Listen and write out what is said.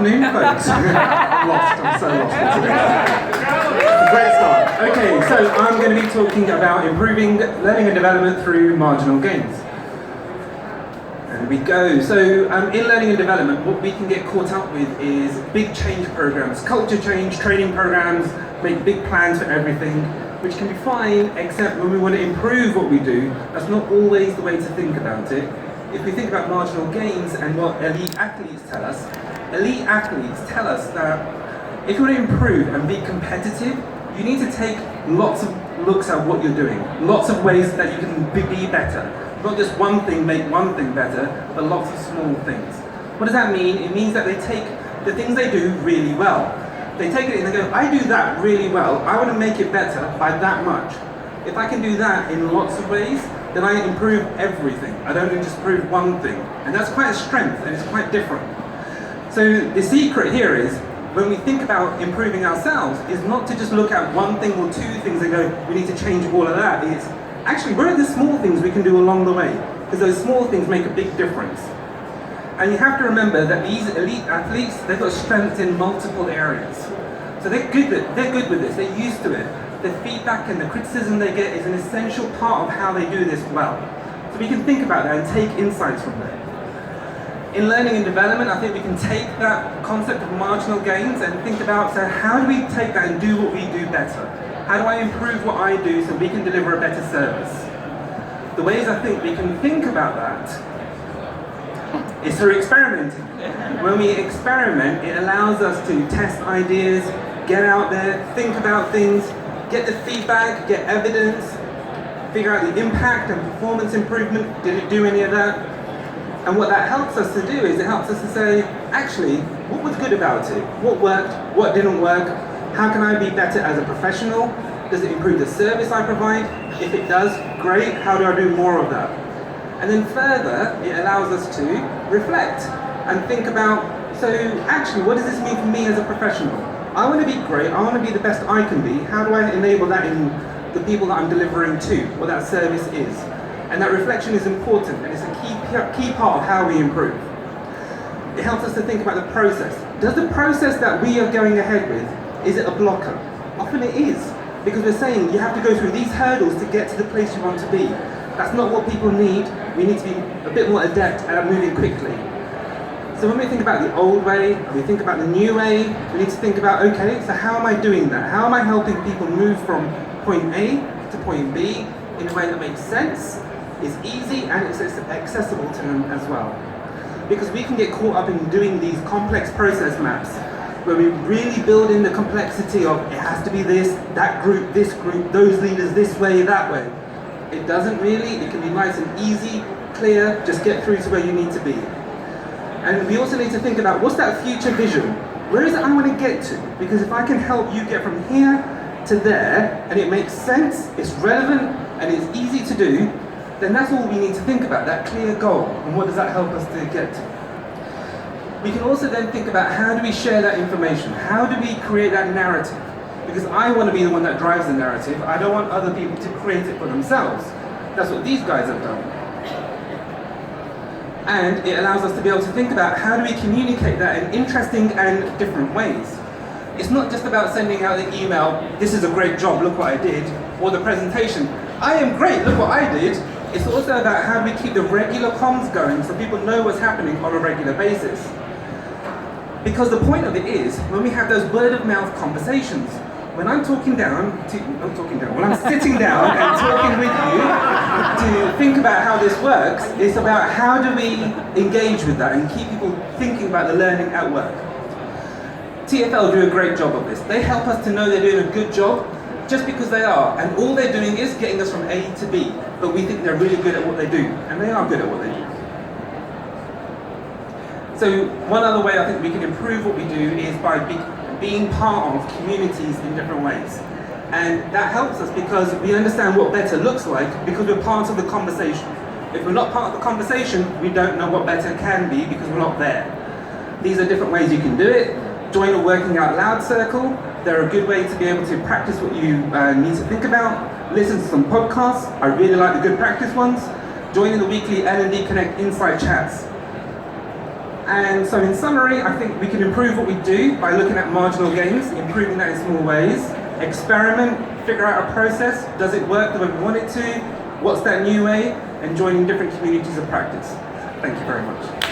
Afternoon, folks. I'm so lost today. Great start. Okay, so I'm going to be talking about improving learning and development through marginal gains. There we go. So in learning and development, what we can get caught up with is big change programs, culture change, training programs, make big plans for everything, which can be fine, except when we want to improve what we do, that's not always the way to think about it. If we think about marginal gains and what elite athletes tell us that if you want to improve and be competitive, you need to take lots of looks at what you're doing, lots of ways that you can be better. Not just one thing, make one thing better, but lots of small things. What does that mean? It means that they take the things they do really well. They take it and they go, I do that really well, I want to make it better by that much. If I can do that in lots of ways, then I improve everything. I don't just improve one thing. And that's quite a strength, and it's quite different. So the secret here is, when we think about improving ourselves, is not to just look at one thing or two things and go, we need to change all of that. It's actually, what are the small things we can do along the way? Because those small things make a big difference. And you have to remember that these elite athletes, they've got strengths in multiple areas. So they're good with this, they're used to it. The feedback and the criticism they get is an essential part of how they do this well. So we can think about that and take insights from that. In learning and development, I think we can take that concept of marginal gains and think about, so how do we take that and do what we do better? How do I improve what I do so we can deliver a better service? The ways I think we can think about that is through experimenting. When we experiment, it allows us to test ideas, get out there, think about things, get the feedback, get evidence, figure out the impact and performance improvement. Did it do any of that? And what that helps us to do is it helps us to say, actually, what was good about it? What worked? What didn't work? How can I be better as a professional? Does it improve the service I provide? If it does, great. How do I do more of that? And then further, it allows us to reflect and think about, so actually, what does this mean for me as a professional? I want to be great. I want to be the best I can be. How do I enable that in the people that I'm delivering to, what that service is? And that reflection is important, and it's a key part of how we improve. It helps us to think about the process. Does the process that we are going ahead with, is it a blocker? Often it is, because we're saying you have to go through these hurdles to get to the place you want to be. That's not what people need. We need to be a bit more adept at moving quickly. So when we think about the old way, and we think about the new way, we need to think about, okay, so how am I doing that? How am I helping people move from point A to point B in a way that makes sense, is easy, and it's accessible to them as well? Because we can get caught up in doing these complex process maps where we really build in the complexity of it has to be this, that group, this group, those leaders this way, that way. It doesn't really. It can be nice and easy, clear, just get through to where you need to be. And we also need to think about, what's that future vision? Where is it I want to get to? Because if I can help you get from here to there, and it makes sense, it's relevant, and it's easy to do, then that's all we need to think about, that clear goal, and what does that help us to get to? We can also then think about, how do we share that information? How do we create that narrative? Because I want to be the one that drives the narrative. I don't want other people to create it for themselves. That's what these guys have done. And it allows us to be able to think about, how do we communicate that in interesting and different ways? It's not just about sending out the email, this is a great job, look what I did, or the presentation, I am great, look what I did. It's also about how we keep the regular comms going so people know what's happening on a regular basis. Because the point of it is, when we have those word of mouth conversations, when I'm sitting down and talking with you to think about how this works, it's about how do we engage with that and keep people thinking about the learning at work. TfL do a great job of this. They help us to know they're doing a good job just because they are, and all they're doing is getting us from A to B, but we think they're really good at what they do, and they are good at what they do. So one other way I think we can improve what we do is by being part of communities in different ways. And that helps us because we understand what better looks like because we're part of the conversation. If we're not part of the conversation, we don't know what better can be because we're not there. These are different ways you can do it. Join a working out loud circle. They're a good way to be able to practice what you need to think about. Listen to some podcasts. I really like the good practice ones. Join in the weekly L&D Connect Insight chats. And so in summary, I think we can improve what we do by looking at marginal gains, improving that in small ways, experiment, figure out a process, does it work the way we want it to, what's that new way, and joining different communities of practice. Thank you very much.